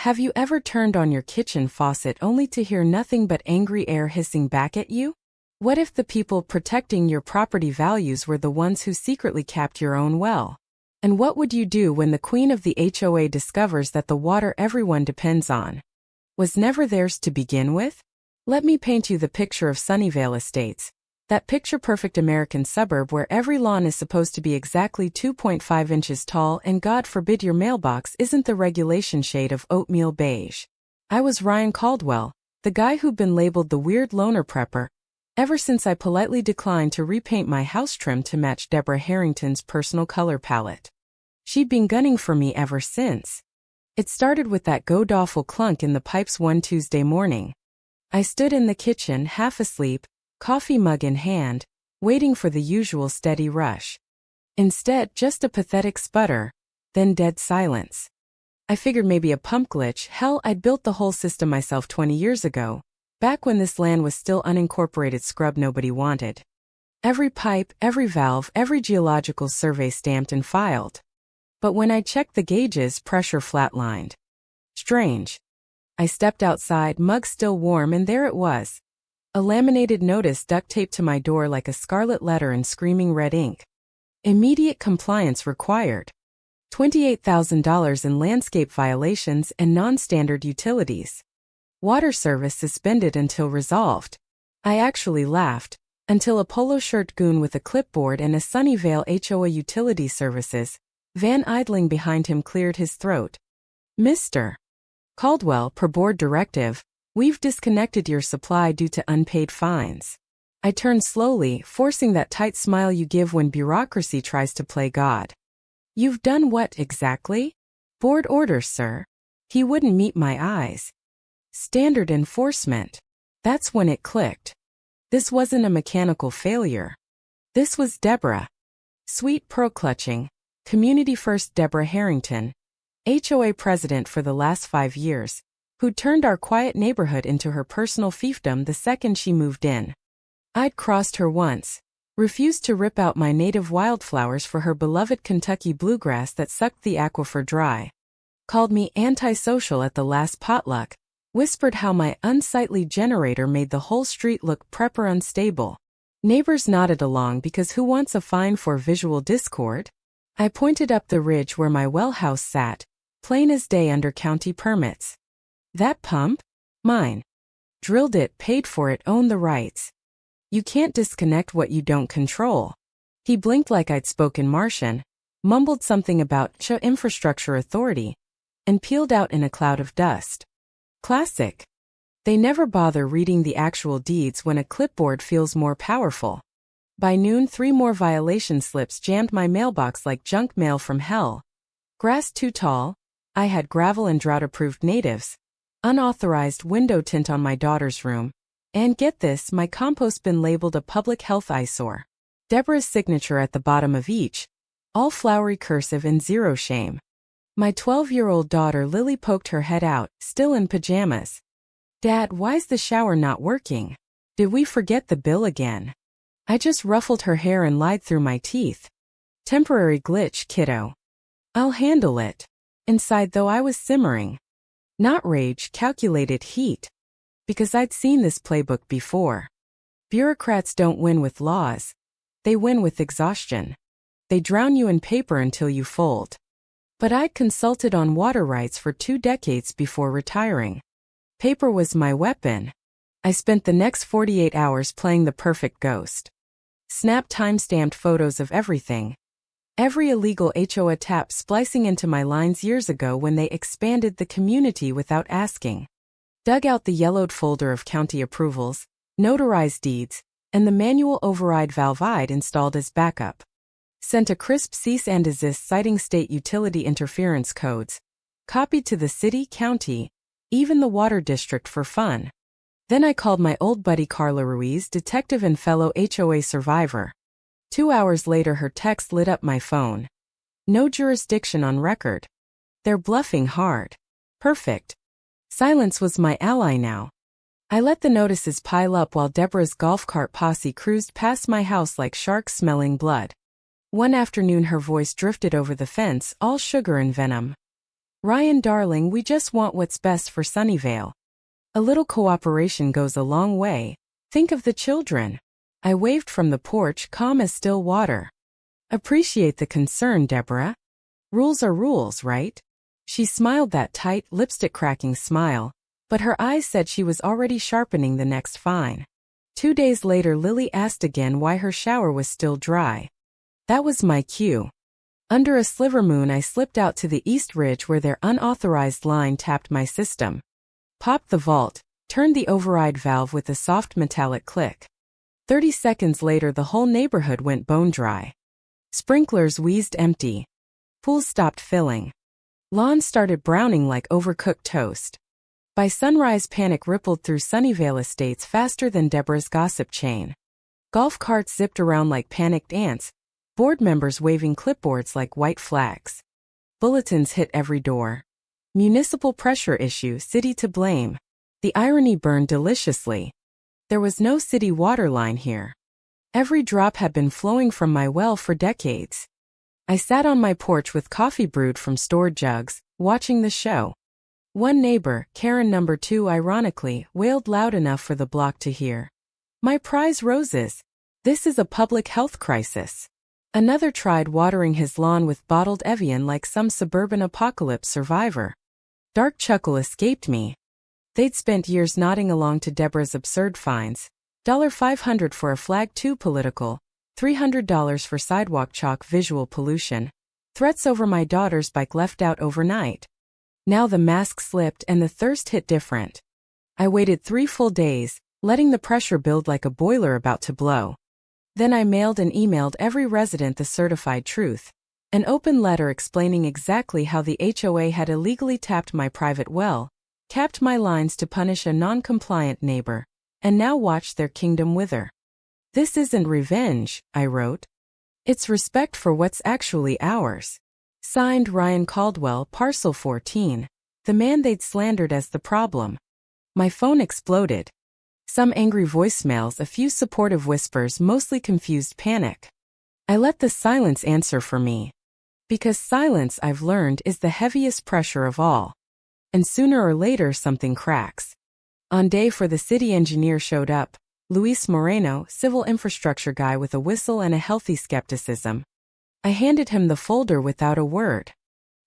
Have you ever turned on your kitchen faucet only to hear nothing but angry air hissing back at you? What if the people protecting your property values were the ones who secretly capped your own well? And what would you do when the queen of the HOA discovers that the water everyone depends on was never theirs to begin with? Let me paint you the picture of Sunnyvale Estates, that picture-perfect American suburb where every lawn is supposed to be exactly 2.5 inches tall and God forbid your mailbox isn't the regulation shade of oatmeal beige. I was Ryan Caldwell, the guy who'd been labeled the weird loner prepper, ever since I politely declined to repaint my house trim to match Deborah Harrington's personal color palette. She'd been gunning for me ever since. It started with that god-awful clunk in the pipes one Tuesday morning. I stood in the kitchen, half asleep, coffee mug in hand, waiting for the usual steady rush. Instead, just a pathetic sputter, then dead silence. I figured maybe a pump glitch. Hell, I'd built the whole system myself 20 years ago, back when this land was still unincorporated scrub nobody wanted. Every pipe, every valve, every geological survey stamped and filed. But when I checked the gauges, pressure flatlined. Strange. I stepped outside, mug still warm, and there it was. A laminated notice duct taped to my door like a scarlet letter in screaming red ink. Immediate compliance required. $28,000 in landscape violations and non-standard utilities. Water service suspended until resolved. I actually laughed, until a polo shirt goon with a clipboard and a Sunnyvale HOA utility services van idling behind him cleared his throat. Mr. Caldwell, per board directive, we've disconnected your supply due to unpaid fines. I turned slowly, forcing that tight smile you give when bureaucracy tries to play God. You've done what exactly? Board orders, sir. He wouldn't meet my eyes. Standard enforcement. That's when it clicked. This wasn't a mechanical failure. This was Deborah. Sweet pearl clutching, community first Deborah Harrington, HOA president for the last 5 years, who turned our quiet neighborhood into her personal fiefdom the second she moved in. I'd crossed her once, refused to rip out my native wildflowers for her beloved Kentucky bluegrass that sucked the aquifer dry, called me antisocial at the last potluck, whispered how my unsightly generator made the whole street look prepper unstable. Neighbors nodded along because who wants a fine for visual discord? I pointed up the ridge where my well house sat, plain as day under county permits. That pump? Mine. Drilled it, paid for it, owned the rights. You can't disconnect what you don't control. He blinked like I'd spoken Martian, mumbled something about HOA Infrastructure Authority, and peeled out in a cloud of dust. Classic. They never bother reading the actual deeds when a clipboard feels more powerful. By noon, 3 more violation slips jammed my mailbox like junk mail from hell. Grass too tall. I had gravel and drought-approved natives. Unauthorized window tint on my daughter's room. And get this, my compost bin labeled a public health eyesore. Deborah's signature at the bottom of each. All flowery cursive and zero shame. My 12-year-old daughter Lily poked her head out, still in pajamas. Dad, why's the shower not working? Did we forget the bill again? I just ruffled her hair and lied through my teeth. Temporary glitch, kiddo. I'll handle it. Inside though I was simmering. Not rage, calculated heat. Because I'd seen this playbook before. Bureaucrats don't win with laws. They win with exhaustion. They drown you in paper until you fold. But I'd consulted on water rights for 2 decades before retiring. Paper was my weapon. I spent the next 48 hours playing the perfect ghost. Snap time-stamped photos of everything. Every illegal HOA tap splicing into my lines years ago when they expanded the community without asking. Dug out the yellowed folder of county approvals, notarized deeds, and the manual override valve I'd installed as backup. Sent a crisp cease and desist citing state utility interference codes. Copied to the city, county, even the water district for fun. Then I called my old buddy Carla Ruiz, detective and fellow HOA survivor. 2 hours later her text lit up my phone. No jurisdiction on record. They're bluffing hard. Perfect. Silence was my ally now. I let the notices pile up while Deborah's golf cart posse cruised past my house like sharks smelling blood. One afternoon her voice drifted over the fence, all sugar and venom. Ryan darling, we just want what's best for Sunnyvale. A little cooperation goes a long way. Think of the children. I waved from the porch, calm as still water. Appreciate the concern, Deborah. Rules are rules, right? She smiled that tight, lipstick-cracking smile, but her eyes said she was already sharpening the next fine. 2 days later, Lily asked again why her shower was still dry. That was my cue. Under a sliver moon, I slipped out to the east ridge where their unauthorized line tapped my system. Popped the vault, turned the override valve with a soft metallic click. 30 seconds later, the whole neighborhood went bone dry. Sprinklers wheezed empty. Pools stopped filling. Lawns started browning like overcooked toast. By sunrise, panic rippled through Sunnyvale estates faster than Deborah's gossip chain. Golf carts zipped around like panicked ants, board members waving clipboards like white flags. Bulletins hit every door. Municipal pressure issue, city to blame. The irony burned deliciously. There was no city water line here. Every drop had been flowing from my well for decades. I sat on my porch with coffee brewed from stored jugs, watching the show. One neighbor, Karen number 2, ironically, wailed loud enough for the block to hear. My prize roses. This is a public health crisis. Another tried watering his lawn with bottled Evian like some suburban apocalypse survivor. Dark chuckle escaped me. They'd spent years nodding along to Deborah's absurd fines. $500 for a flag, too political. $300 for sidewalk chalk, visual pollution. Threats over my daughter's bike left out overnight. Now the mask slipped and the thirst hit different. I waited 3 full days, letting the pressure build like a boiler about to blow. Then I mailed and emailed every resident the certified truth. An open letter explaining exactly how the HOA had illegally tapped my private well, capped my lines to punish a non-compliant neighbor, and now watched their kingdom wither. This isn't revenge, I wrote. It's respect for what's actually ours. Signed, Ryan Caldwell, Parcel 14. The man they'd slandered as the problem. My phone exploded. Some angry voicemails, a few supportive whispers, mostly confused panic. I let the silence answer for me. Because silence, I've learned, is the heaviest pressure of all. And sooner or later something cracks. On day 4, the city engineer showed up. Luis Moreno, civil infrastructure guy with a whistle and a healthy skepticism. I handed him the folder without a word.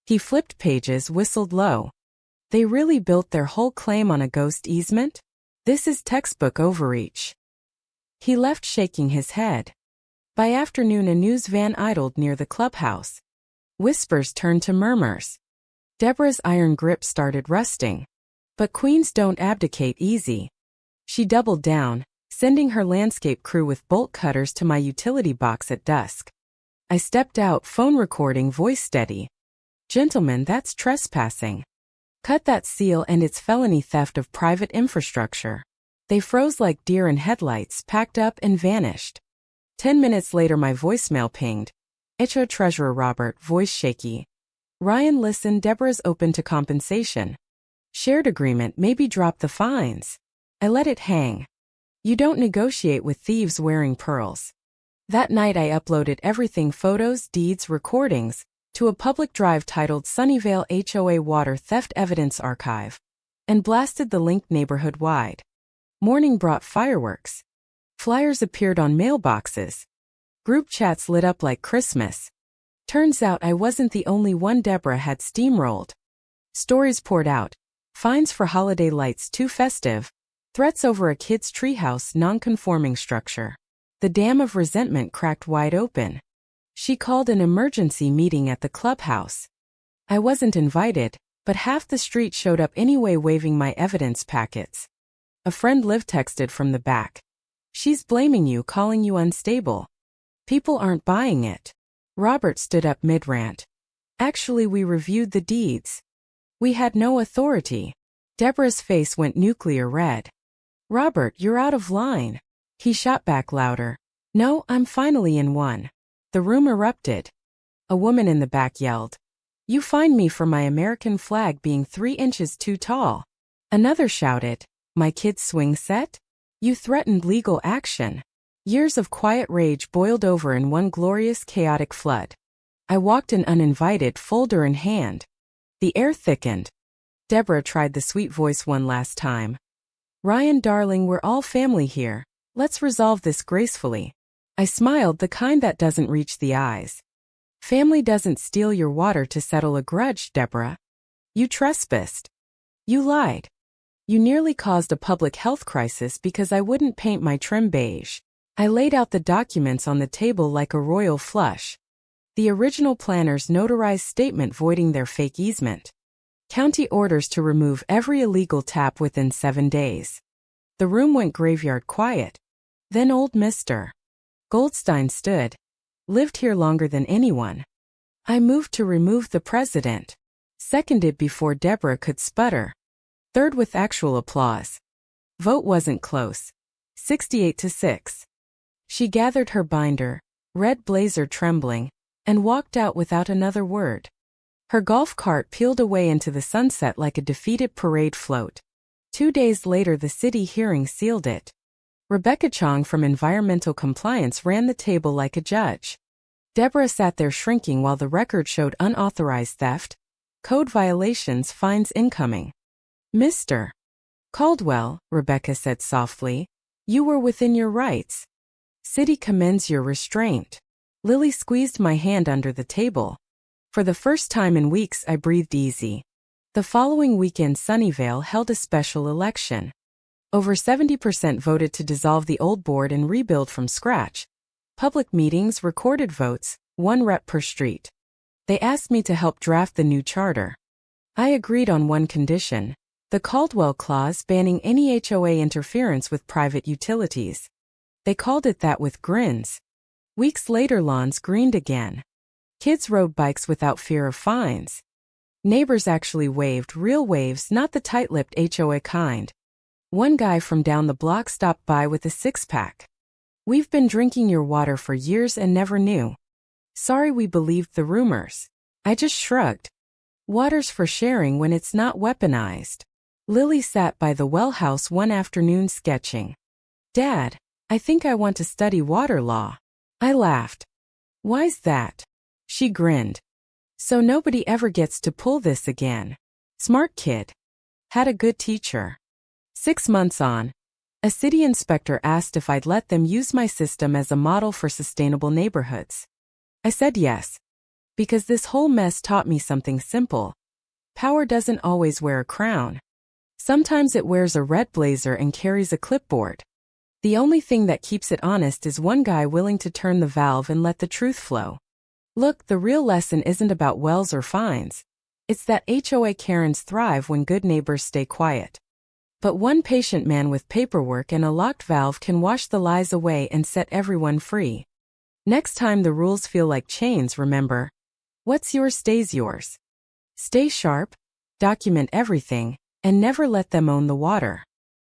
He flipped pages, whistled low. They really built their whole claim on a ghost easement? This is textbook overreach. He left shaking his head. By afternoon, a news van idled near the clubhouse. Whispers turned to murmurs. Deborah's iron grip started rusting. But queens don't abdicate easy. She doubled down, sending her landscape crew with bolt cutters to my utility box at dusk. I stepped out, phone recording, voice steady. Gentlemen, that's trespassing. Cut that seal and it's felony theft of private infrastructure. They froze like deer in headlights, packed up and vanished. 10 minutes later my voicemail pinged. HOA Treasurer Robert, voice shaky. Ryan, listen, Deborah's open to compensation. Shared agreement, maybe drop the fines. I let it hang. You don't negotiate with thieves wearing pearls. That night I uploaded everything, photos, deeds, recordings, to a public drive titled Sunnyvale HOA Water Theft Evidence Archive, and blasted the link neighborhood-wide. Morning brought fireworks. Flyers appeared on mailboxes. Group chats lit up like Christmas. Turns out I wasn't the only one Deborah had steamrolled. Stories poured out. Fines for holiday lights too festive. Threats over a kid's treehouse non-conforming structure. The dam of resentment cracked wide open. She called an emergency meeting at the clubhouse. I wasn't invited, but half the street showed up anyway, waving my evidence packets. A friend Liv texted from the back. She's blaming you, calling you unstable. People aren't buying it. Robert stood up mid-rant. Actually, we reviewed the deeds. We had no authority. Deborah's face went nuclear red. Robert, you're out of line. He shot back louder. No, I'm finally in one. The room erupted. A woman in the back yelled. You fined me for my American flag being 3 inches too tall. Another shouted. My kid's swing set? You threatened legal action. Years of quiet rage boiled over in one glorious chaotic flood. I walked in uninvited, folder in hand. The air thickened. Deborah tried the sweet voice one last time. Ryan, darling, we're all family here. Let's resolve this gracefully. I smiled, the kind that doesn't reach the eyes. Family doesn't steal your water to settle a grudge, Deborah. You trespassed. You lied. You nearly caused a public health crisis because I wouldn't paint my trim beige. I laid out the documents on the table like a royal flush. The original planner's notarized statement voiding their fake easement. County orders to remove every illegal tap within 7 days. The room went graveyard quiet. Then old Mr. Goldstein stood. Lived here longer than anyone. I moved to remove the president. Seconded before Deborah could sputter. Third with actual applause. Vote wasn't close. 68-6. She gathered her binder, red blazer trembling, and walked out without another word. Her golf cart peeled away into the sunset like a defeated parade float. 2 days later the city hearing sealed it. Rebecca Chong from Environmental Compliance ran the table like a judge. Deborah sat there shrinking while the record showed unauthorized theft, code violations, fines incoming. Mr. Caldwell, Rebecca said softly, you were within your rights. City commends your restraint. Lily squeezed my hand under the table. For the first time in weeks I breathed easy. The following weekend Sunnyvale held a special election. Over 70% voted to dissolve the old board and rebuild from scratch. Public meetings, recorded votes, 1 rep per street. They asked me to help draft the new charter. I agreed on one condition, the Caldwell Clause banning any HOA interference with private utilities. They called it that with grins. Weeks later lawns greened again. Kids rode bikes without fear of fines. Neighbors actually waved, real waves, not the tight-lipped HOA kind. One guy from down the block stopped by with a 6-pack. We've been drinking your water for years and never knew. Sorry we believed the rumors. I just shrugged. Water's for sharing when it's not weaponized. Lily sat by the well house one afternoon sketching. Dad, I think I want to study water law. I laughed. Why's that? She grinned. So nobody ever gets to pull this again. Smart kid. Had a good teacher. 6 months on, a city inspector asked if I'd let them use my system as a model for sustainable neighborhoods. I said yes. Because this whole mess taught me something simple. Power doesn't always wear a crown. Sometimes it wears a red blazer and carries a clipboard. The only thing that keeps it honest is one guy willing to turn the valve and let the truth flow. Look, the real lesson isn't about wells or fines. It's that HOA Karens thrive when good neighbors stay quiet. But one patient man with paperwork and a locked valve can wash the lies away and set everyone free. Next time the rules feel like chains, remember, what's yours stays yours. Stay sharp, document everything, and never let them own the water.